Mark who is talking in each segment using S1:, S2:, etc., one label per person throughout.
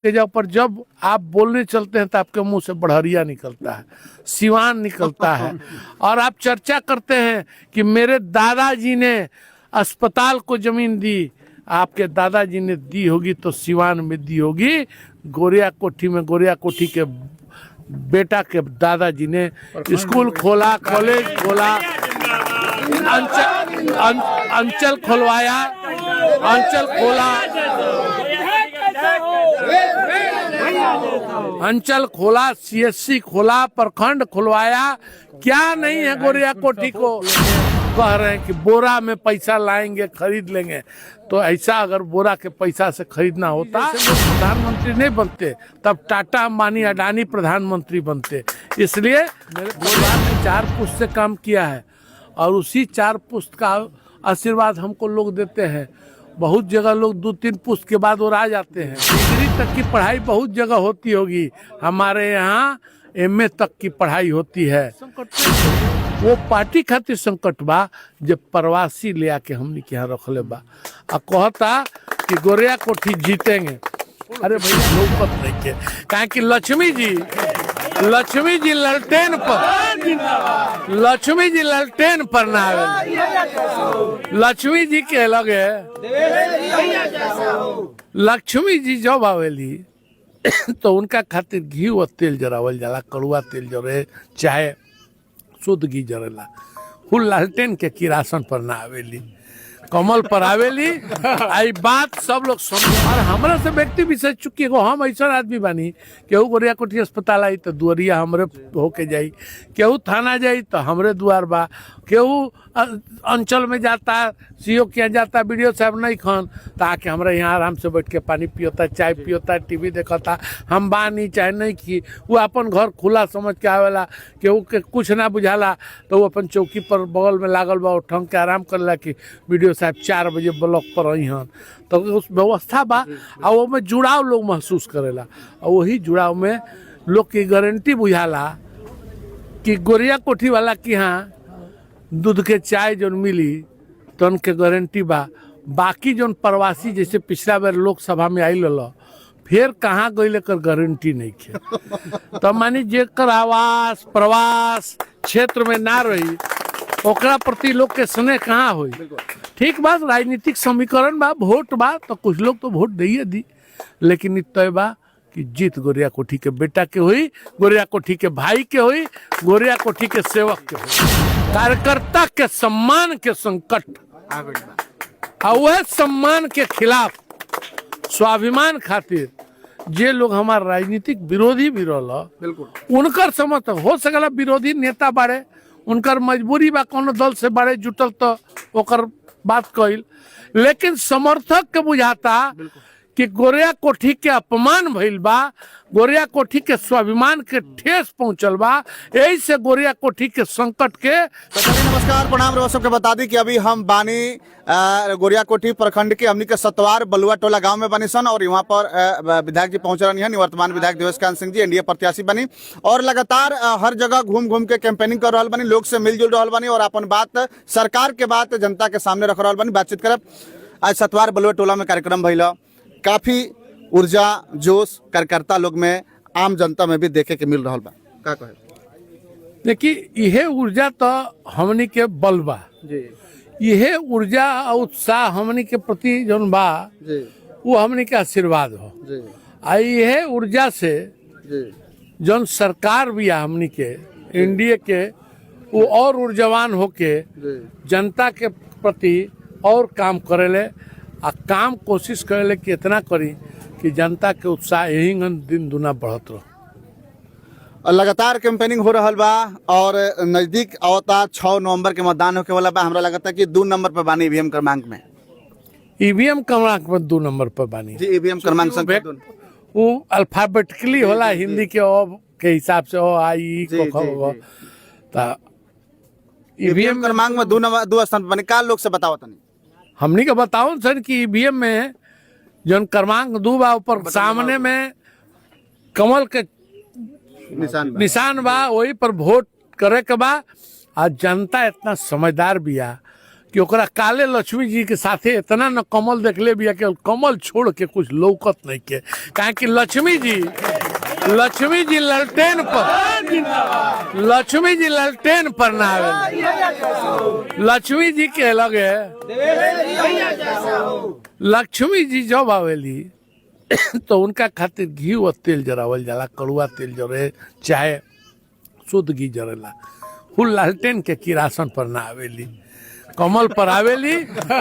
S1: के जब पर जब आप बोलने चलते हैं तो आपके मुंह से बड़हरिया निकलता है, सिवान निकलता है। और आप चर्चा करते हैं कि मेरे दादाजी ने अस्पताल को जमीन दी। आपके दादाजी ने दी होगी तो सिवान में दी होगी। गोरिया कोठी में गोरिया कोठी के बेटा के दादाजी ने स्कूल खोला, कॉलेज खोला, अंचल खुलवाया, अंचल खोला, अंचल खोला, सीएससी खोला, प्रखंड खुलवाया। क्या नहीं है गोरिया कोठी को। कह रहे हैं कि बोरा में पैसा लाएंगे, खरीद लेंगे। तो ऐसा अगर बोरा के पैसा से खरीदना होता तो प्रधानमंत्री नहीं बनते, तब टाटा, अंबानी, अडानी प्रधानमंत्री बनते। इसलिए मेरे परिवार ने 4 पुश्त से काम किया है और उसी 4 पुश्त का आशीर्वाद हमको लोग देते हैं। बहुत जगह लोग 2-3 पुश्त के बाद और आ जाते हैं। डिग्री तक की पढ़ाई बहुत जगह होती होगी, हमारे यहाँ एमए तक की पढ़ाई होती है। वो पार्टी खातिर संकट बा जब प्रवासी ले आके हमने के यहाँ रख ले बा और कहता कि गोरिया कोठी जीतेंगे। अरे भैया लोग नहीं के, कहा कि लक्ष्मी जी ललटेन पर ना आवे। लक्ष्मी जी के लगे लक्ष्मी जी जब आवेली तो उनका खातिर घी और तेल जरावल जाला, कड़ुआ तेल जरे, चाहे शुद्ध घी जरेला। फुल लालटेन के किरासन पर ना आवेली, कमल पर आवेली। आई बात सब लोग सुन। और हमरा से व्यक्ति विशेष चुकी हो, हम ऐसा आदमी बानी केहू गोरिया कोठी अस्पताल आई तो दुआरिया हमरे होके जाई, केहू थाना जाई तो हमरे द्वार बा, केहू अंचल में जाता, सीओ के यहाँ जाता, वीडियो साहब नहीं खान तो आके हमारे यहाँ आराम से बैठ के पानी पियोता, चाय पियोता, टीवी देखता। हम बानी चाहे नहीं की, वो अपन घर खुला समझ के आवेला। केहू के कुछ ना बुझाला तो वो अपन चौकी पर बगल में लागल बा, ठंग के आराम करेला कि वीडियो साहब 4 बजे ब्लॉक पर आई हन। तो उस व्यवस्था बा और वो में जुड़ाव लोग महसूस करेला। और वही जुड़ाव में लोग की गारंटी बुझाला कि गोरिया कोठी वाला के यहाँ दूध के चाय जो मिली तो उनके गारंटी बा। बाकी जो प्रवासी जैसे पिछला बार लोकसभा में आई लो फिर कहाँ गई लेकर गारंटी नहीं खे। तो मानी जेकर आवास प्रवास क्षेत्र में ना रही ओकरा प्रति लोग के स्नेह कहाँ हुई। ठीक बात, राजनीतिक समीकरण बा, वोट बा तो कुछ लोग तो वोट दिए दी, लेकिन तय बा कि जीत गोरिया कोठी के बेटा के हुई, गोरिया कोठी के भाई के हुई, गोरिया कोठी के सेवक के हुई। कार्यकर्ता के सम्मान के संकट और वह सम्मान के खिलाफ स्वाभिमान खातिर जे लोग हमारे राजनीतिक विरोधी भी रहा, उनकर समझ हो सकला विरोधी नेता बाड़े, उनकर मजबूरी बा कोनो दल से बाड़े जुटल तो ओकर बात कइल, लेकिन समर्थक के बुझाता कि गोरिया कोठी के अपमान भइल बा, गोरिया कोठी के स्वाभिमान के ठेस पहुंचल बा, यही से गोरिया कोठी के संकट के।
S2: नमस्कार प्रणाम रउआ सबके बता दी कि अभी हम बानी गोरिया कोठी प्रखंड के हमनी के सतवार बलुआ टोला गांव में बनी सन और यहाँ पर विधायक जी पहुंच रही है। निवर्तमान विधायक देवेशकांत सिंह जी एनडीए प्रत्याशी बनी और लगातार हर जगह घूम घूम के कैंपेनिंग कर रहा बनी, लोग से मिलजुल रहा बनी और अपन बात सरकार के बात जनता के सामने रख रहा बनी। बातचीत करब आज सतवार बलुआ टोला में कार्यक्रम भइल, काफी ऊर्जा जोश कार्यकर्ता लोग में, आम जनता में भी देखे के मिल रहा बा। का कहे
S1: देखिए यह ऊर्जा तो हमनी के बल बा, यह ऊर्जा और उत्साह हमनी के प्रति जौन बा वो हमनी के आशीर्वाद हो। आई यह ऊर्जा से जौन सरकार भी है हमनी के एनडीए के वो और ऊर्जावान होके जनता के प्रति और काम करेले आ काम कोशिश करेले कि इतना करी कि जनता के उत्साह यही दिन दुना बढ़त रहो।
S2: लगातार कैंपेनिंग हो रहा बा और नजदीक आवता 6 नवंबर के मतदान होके वाला बा। हमरा लगता कि 2 नंबर पर बानी ईवीएम क्रमांक में,
S1: ईवीएम क्रमांक में 2 नंबर पर बानी
S2: जी। ईवीएम क्रमांक संख्या
S1: वो अल्फाबेटिकली होला, हिंदी के ओ के हिसाब से ओ आई को
S2: ईवीएम क्रमांक में 2 स्थान पर बानी। का लोग से बताओ तनी
S1: हमनी के बताओ सर कि ईवीएम में जौन क्रमांक 2 बा ऊपर सामने में कमल के निशान बा, वही पर वोट करे के बा। आज जनता इतना समझदार बिया कि ओकरा काले लक्ष्मी जी के साथे इतना न कमल देखले बिया कि कमल छोड़ के कुछ लौकत नहीं के, काहे कि लक्ष्मी जी ललटेन पर ना आवे। लक्ष्मी जी के लगे लक्ष्मी जी जब आवेली तो उनका खातिर घी और तेल जरावल जाला, कड़ुआ तेल जरे चाहे शुद्ध घी जरेला। फुल लालटेन के किरासन पर ना आवेली, कमल पर आवेली।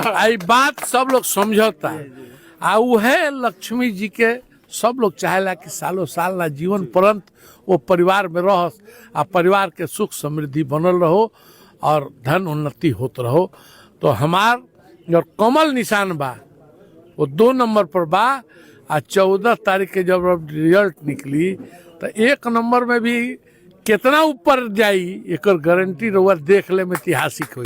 S1: आई बात सब लोग समझौता आ उहे लक्ष्मी जी के सब लोग चाहेला कि सालों साल ना जीवन पर्यंत वो परिवार में रहस आ परिवार के सुख समृद्धि बनल रहो और धन उन्नति होत रहो। तो हमार जो कमल निशान बा वो 2 नंबर पर बा। आ 14 तारीख के जब रिजल्ट निकली तो 1 नंबर में भी कितना ऊपर जाई एक गारंटी रहुआ देख ले में ऐतिहासिक हुई।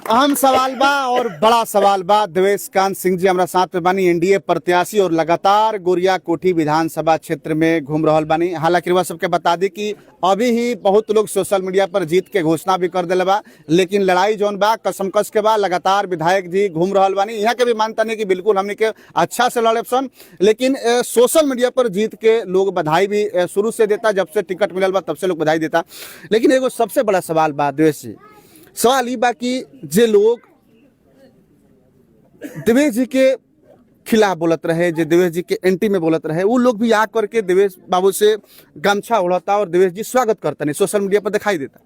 S2: अहम सवाल बा और बड़ा सवाल बा। देवेश कांत सिंह जी हमारा साथ में बानी, एनडीए प्रत्याशी और लगातार गोरिया कोठी विधानसभा क्षेत्र में घूम रहल बानी। हालांकि रुआ सबके बता दी कि अभी ही बहुत लोग सोशल मीडिया पर जीत के घोषणा भी कर दिले बा, लेकिन लड़ाई जोन बा कसमकस के बा। लगातार विधायक जी घूम रहल बानी, यहाँ के भी मानता नहीं कि बिल्कुल हमने के अच्छा से लड़े सन, लेकिन सोशल मीडिया पर जीत के लोग बधाई भी शुरू से देता, जब से टिकट मिलल बा तब से लोग बधाई देता। लेकिन एगो सबसे बड़ा सवाल बा देवेश जी, सवाल ये बा कि जे लोग देवेश जी के खिलाफ बोलत रहे, जे देवेश जी के एंटी में बोलत रहे, वो लोग भी आ करके देवेश बाबू से गमछा उड़ाता और देवेश जी स्वागत करता नहीं, सोशल मीडिया पर दिखाई देता।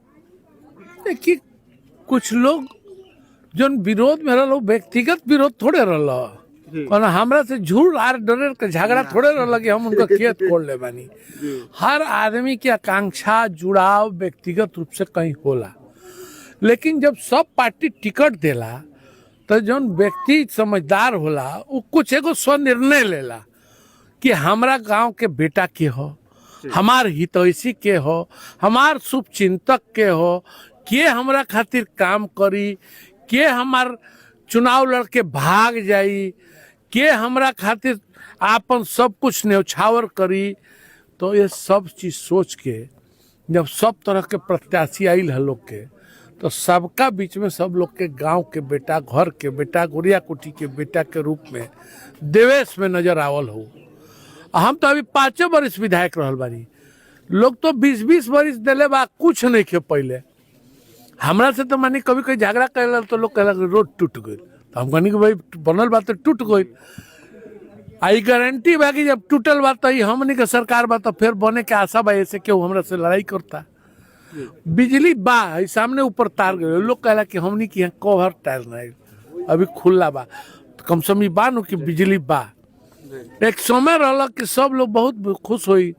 S1: देखिए कुछ लोग जो विरोध में रहो व्यक्तिगत विरोध थोड़े रहो, हमरा से झूठ आर डरे के झगड़ा थोड़े रहो कि हम उनका खेत कोड़ ले बानी। हर आदमी की आकांक्षा जुड़ाव व्यक्तिगत रूप से कहीं होला, लेकिन जब सब पार्टी टिकट देला तो जौन व्यक्ति समझदार होला वो कुछ एगो स्वनिर्णय लेला कि हमारा गांव के बेटा के हो, हमार हितैषी के हो, हमार शुभ चिंतक के हो, के हमरा खातिर काम करी, के हमार चुनाव लड़के भाग जाई, के हमरा खातिर आपन सब कुछ न्यौछावर करी। तो ये सब चीज सोच के जब सब तरह के प्रत्याशी आइल है लोग के, तो सबका बीच में सब लोग के गांव के बेटा, घर के बेटा, गोरिया कोठी के बेटा के रूप में देवेश में नजर आवल हो। हम तो अभी 5 वर्ष विधायक रहल बानी, लोग तो 20-20 वर्ष दिले बा, कुछ नहीं के पहले हमरा से तो मानी कभी कोई झगड़ा कर तो लोग कहला रोड टूट गई, तो हम कहनी कि भाई बनल बात तो टूट गई। आई गारंटी बा कि जब टूटल बात तो हमनी के सरकार बा तो फिर बने के आशा बा, ऐसे क्यों हमरा से लड़ाई करता। बिजली बा सामने ऊपर तार गए, लोग कहला कि हमनी की यहाँ कवर टायर नहीं अभी खुला बा, तो कम से कम बा नु कि बिजली बा। एक समय रहा कि सब लोग बहुत खुश हुई,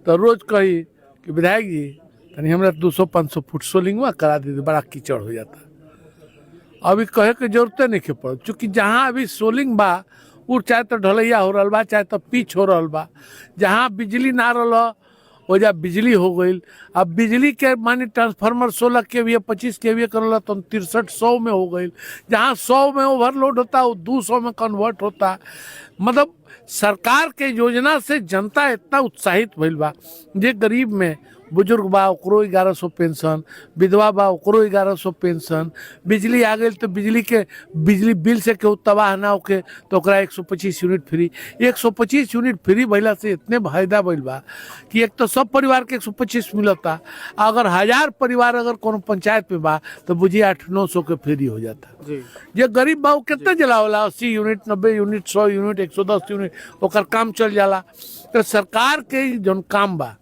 S1: तो रोज कही कि विधायक जी तनी हमरा 200-500 फुट सोलिंगवा करा दीजिए, बड़ा कीचड़ हो जाता। अभी कहे के जरूरत नहीं के पड़, चूँकि जहाँ अभी सोलिंग बा वो चाहे तो ढलैया हो रहा बा, चाहे तो पिच हो रहा बा। जहाँ बिजली ना रहा वो जा बिजली हो गई। अब बिजली के मानी ट्रांसफार्मर 16 kVA 25 kVA करला तो 6300 में हो गई। जहाँ 100 में ओवरलोड होता वो 200 में कन्वर्ट होता। मतलब सरकार के योजना से जनता इतना उत्साहित भइल बा, जे गरीब में बुजुर्ग बा ओकरो 1100 पेंशन, विधवा बा ओकरो 1100 पेंशन, बिजली आ गई तो बिजली बिल से केहू तबाह ना होके तो ओकरा 125 यूनिट फ्री। 125 यूनिट फ्री भइला से इतने फायदा भइल बा कि एक तो सब परिवार के 125 मिलता, अगर 1000 परिवार अगर कोनो पंचायत में बा तो बुझिए 800-900 के फ्री हो जाता। जे गरीब बा कितना जलावला 80 यूनिट 90 यूनिट 100 यूनिट 110 यूनिट ओकर काम चल जाला। तो सरकार के जौन काम बा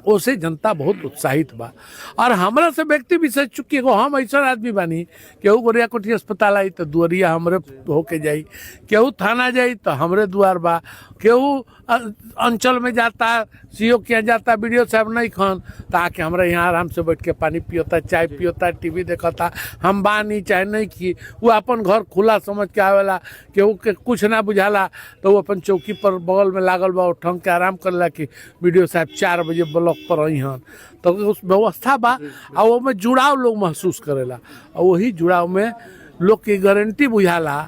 S1: उसे जनता बहुत उत्साहित बा। और हमरा से व्यक्ति विशेष चुकी हो, हम ऐसा आदमी बानी केहू गोरिया कोठी अस्पताल आई तो दुआरिया हमरे होके जाई, केहू थाना जाई तो हमरे दुआर बा, केहू अंचल में जाता सीओ के यहाँ जाता वीडियो साहब नहीं खान तो आके हमारे यहाँ आराम से बैठ के पानी पियोता, चाय पियोता, टीवी देखता। हम बानी चाहे नहीं की वो अपन घर खुला समझ के आवेला, केहू के कुछ ना बुझाला तो वो अपन चौकी पर बगल में लागल बा ठंग के आराम करेला कि वीडियो साहब 4 बजे ब्लॉक पर आई हन। तो उस व्यवस्था बा और वो में जुड़ाव लोग महसूस करेला, और वही जुड़ाव में लोग की गारंटी बुझाला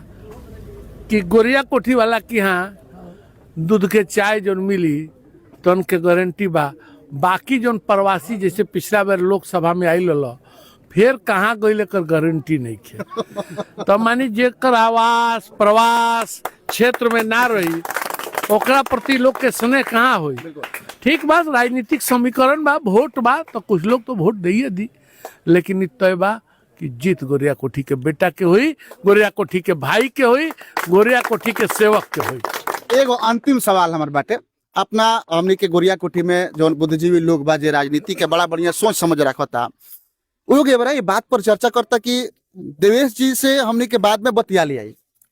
S1: कि गोरिया कोठी वाला की यहाँ दूध के चाय जो मिली तो उनके गारंटी बा। बाकी जो प्रवासी जैसे पिछला बार लोकसभा में आई लो फिर कहाँ गई कर गारंटी नहीं है। तो मानी जेकर आवास प्रवास क्षेत्र में ना रही ओकरा प्रति लोग के स्नेह कहाँ हुई। ठीक बात, राजनीतिक समीकरण बा, वोट बा, तो कुछ लोग तो वोट दिए दी, लेकिन इ तय बा कि जीत गोरिया कोठी के बेटा के हुई, गोरिया कोठी के भाई के हुई, गोरिया कोठी के सेवक के हुई।
S2: एगो अंतिम सवाल हमारे बाटे, अपना हमनी के गोरिया कोठी में जो बुद्धिजीवी लोग बा जे राजनीति के बड़ा बढ़िया सोच समझ रखता, वो लोग ये बात पर चर्चा करता कि देवेश जी से हमनी के बाद में बतिया लिया,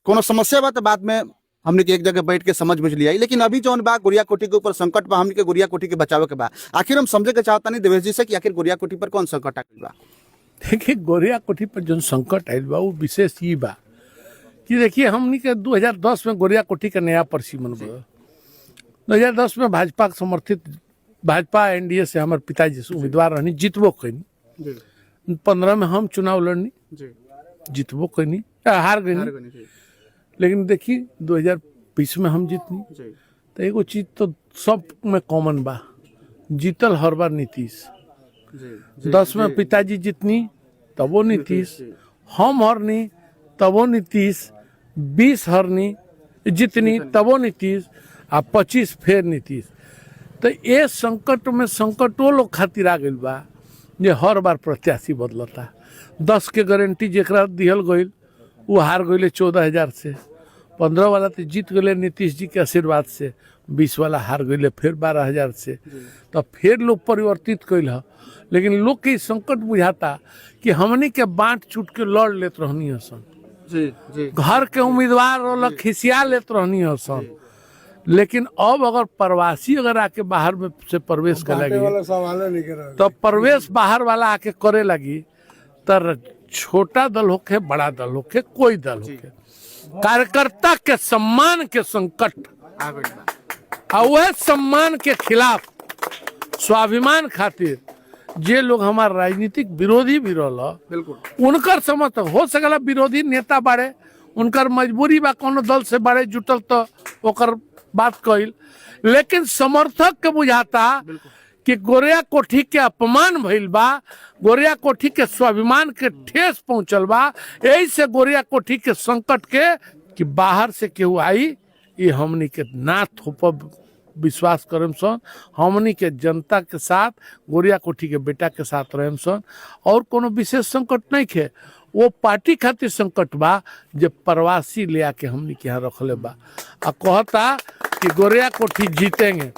S2: कोनो समस्या बा तो बाद में हमने के एक जगह बैठ के समझ बुझ लिया, लेकिन अभी जो बा गोरिया कोठी के ऊपर संकट बा, हमने के गोरिया कोठी के बचावे के बा। आखिर हम समझे के चाहता नहीं देवेश जी से कि आखिर गोरिया कोठी पर कौन संकट आइल बा।
S1: देखिए, गोरिया कोठी पर जो संकट आयल बा वो विशेष ये बा कि देखिए हमनी के 2010 में गोरिया कोठी का नया पर्ची बनबा। 2010 में भाजपा समर्थित भाजपा एनडीए से हमारे पिताजी से उम्मीदवार रहनी, जीतबो कैनी। 15 में हम चुनाव लड़नी, जीतबो कैनी, हार गई। लेकिन देखिए 2020 में हम जीतनी। तो एगो चीज तो सब में कॉमन बा, जीतल हर बार नीतीश। 10 में पिताजी जीतनी तब वो नीतीश, हम हरनी तब वो नीतीश, 20 हरनी जीतनी तब वो नीतीश, आ 25 फिर नीतीश। तो ये संकट में संकट वो लोग खातिर आ गइल बा जे हर बार प्रत्याशी बदलता। 10 के गारंटी जेकरा दिहल गइल वो हार गइले 14,000 से, 15 वाला तो जीत गए नीतीश जी के आशीर्वाद से, 20 वाला हार गए फिर 12,000 से। तो फिर लोग परिवर्तित कैल है, लेकिन लोग के संकट बुझाता कि हमनी के बांट चूट के लड़ लेत रहनी हसन, घर के उम्मीदवार वाला खिसिया लेत रहनी हसन। लेकिन अब अगर प्रवासी अगर आके बाहर में से प्रवेश कर लगी तो प्रवेश बाहर वाला आके करे लगी, तो छोटा दल होके बड़ा दल होके कोई दल होके कार्यकर्ता के सम्मान के संकट और वह सम्मान के खिलाफ स्वाभिमान खातिर जे लोग हमारे राजनीतिक विरोधी भी रहा, उनकर समर्थक हो सकला विरोधी नेता बाड़े, उनकर मजबूरी बा कोनो दल से बाड़े जुटल तो ओकर बात कइल, लेकिन समर्थक के बुझाता कि गोरिया कोठी के अपमान भइल बा, गोरिया कोठी के स्वाभिमान के ठेस पहुंचल बा। यही से गोरिया कोठी के संकट के कि बाहर से केहू आई ये हमनी के ना थोप विश्वास करम सन, हमनी के जनता के साथ गोरिया कोठी के बेटा के साथ रहम सन। और कोनो विशेष संकट नहीं है, वो पार्टी खातिर संकट बा जब प्रवासी ले आके हमनी के यहाँ रखले बा आ कहता कि गोरिया कोठी जीतेंगे।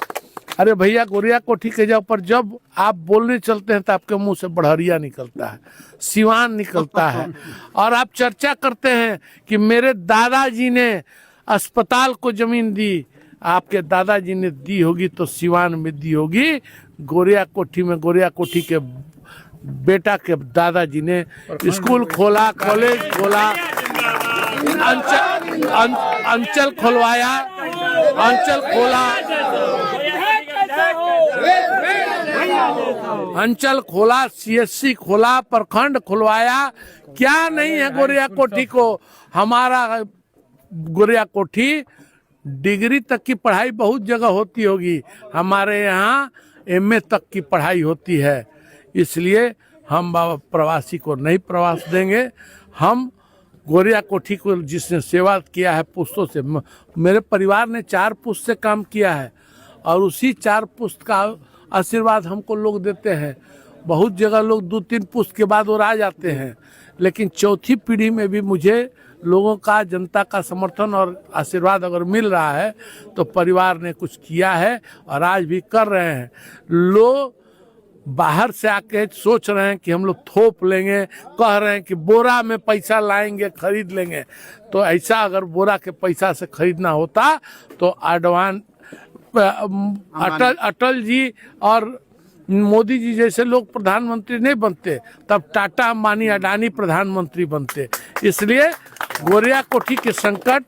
S1: अरे भैया, गोरिया कोठी के जब पर जब आप बोलने चलते हैं तो आपके मुंह से बढ़हरिया निकलता है, सिवान निकलता है, और आप चर्चा करते हैं कि मेरे दादाजी ने अस्पताल को जमीन दी। आपके दादाजी ने दी होगी तो सिवान में दी होगी, गोरिया कोठी में गोरिया कोठी के बेटा के दादाजी ने स्कूल खोला, कॉलेज खोला, अंचल खुलवाया, अंचल खोला, अंचल खोला, सीएससी खोला, प्रखंड खुलवाया। क्या नहीं है गोरिया कोठी को? हमारा गोरिया कोठी डिग्री तक की पढ़ाई बहुत जगह होती होगी, हमारे यहाँ एमए तक की पढ़ाई होती है। इसलिए हम प्रवासी को नहीं प्रवास देंगे। हम गोरिया कोठी को जिसने सेवा किया है पुश्तों से, मेरे परिवार ने 4 पुश्त से काम किया है और उसी 4 पुश्त का आशीर्वाद हमको लोग देते हैं। बहुत जगह लोग 2-3 पुश्त के बाद और आ जाते हैं, लेकिन चौथी पीढ़ी में भी मुझे लोगों का, जनता का समर्थन और आशीर्वाद अगर मिल रहा है तो परिवार ने कुछ किया है और आज भी कर रहे हैं। लोग बाहर से आके सोच रहे हैं कि हम लोग थोप लेंगे, कह रहे हैं कि बोरा में पैसा लाएंगे, खरीद लेंगे। तो ऐसा अगर बोरा के पैसा से खरीदना होता तो अटल जी और मोदी जी जैसे लोग प्रधानमंत्री नहीं बनते, तब टाटा, अंबानी, अडानी प्रधानमंत्री बनते। इसलिए गोरिया कोठी के संकट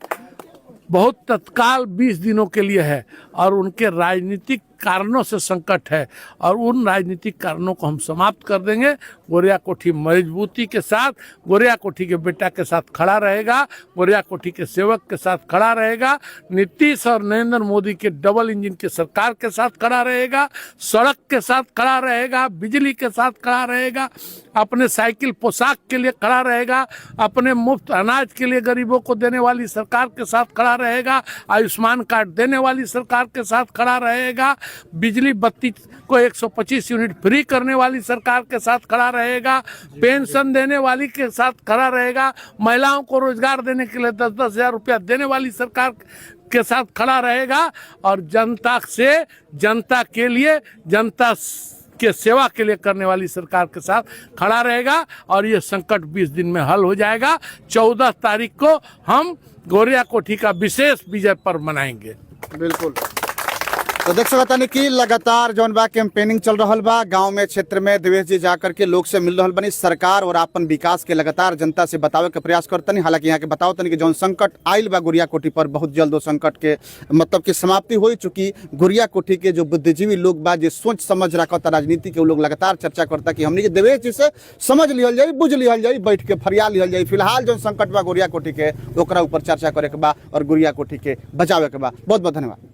S1: बहुत तत्काल 20 दिनों के लिए है और उनके राजनीतिक कारणों से संकट है और उन राजनीतिक कारणों को हम समाप्त कर देंगे। गोरिया कोठी मजबूती के साथ गोरिया कोठी के बेटा के साथ खड़ा रहेगा, गोरिया कोठी के सेवक के साथ खड़ा रहेगा, नीतीश और नरेंद्र मोदी के डबल इंजन की सरकार के साथ खड़ा रहेगा, सड़क के साथ खड़ा रहेगा, बिजली के साथ खड़ा रहेगा, अपने साइकिल पोशाक के लिए खड़ा रहेगा, अपने मुफ्त अनाज के लिए गरीबों को देने वाली सरकार के साथ खड़ा रहेगा, आयुष्मान कार्ड देने वाली सरकार के साथ खड़ा रहेगा, बिजली बत्ती को 125 यूनिट फ्री करने वाली सरकार के साथ खड़ा रहेगा, पेंशन देने वाली के साथ खड़ा रहेगा, महिलाओं को रोजगार देने के लिए 10-10 हजार रुपया देने वाली सरकार के साथ खड़ा रहेगा और जनता से, जनता के लिए, जनता के सेवा के लिए करने वाली सरकार के साथ खड़ा रहेगा और ये संकट 20 दिन में हल हो जाएगा। 14 तारीख को हम गोरिया कोठी का विशेष विजय पर्व मनाएंगे।
S2: बिल्कुल। तो देख सकता नहीं कि लगातार जौन बा कैंपेनिंग चल रहा बा, गांव में क्षेत्र में देवेश जी जाकर के लोग से मिल रहा बनी, सरकार और अपन विकास के लगातार जनता से बतावे के प्रयास करतनी। हालांकि यहाँ के बताओ तनी कि जौन संकट आयल बा गोरिया कोठी पर, बहुत जल्द वो संकट के मतलब की समाप्ति हुई, चूंकि गोरिया कोठी के जो बुद्धिजीवी लोग बा, जो सोच समझ रखता राजनीति के, वो लोग लगातार चर्चा करता कि हमने देवेश जी से समझ लिहल जाए, बुझ लिहल जाए, बैठ के फरिया लिहल जाए। फिलहाल जो संकट बा गोरिया कोठी के, ओकरा ऊपर चर्चा करे के बा और गोरिया कोठी के बचावे के बा। बहुत बहुत धन्यवाद।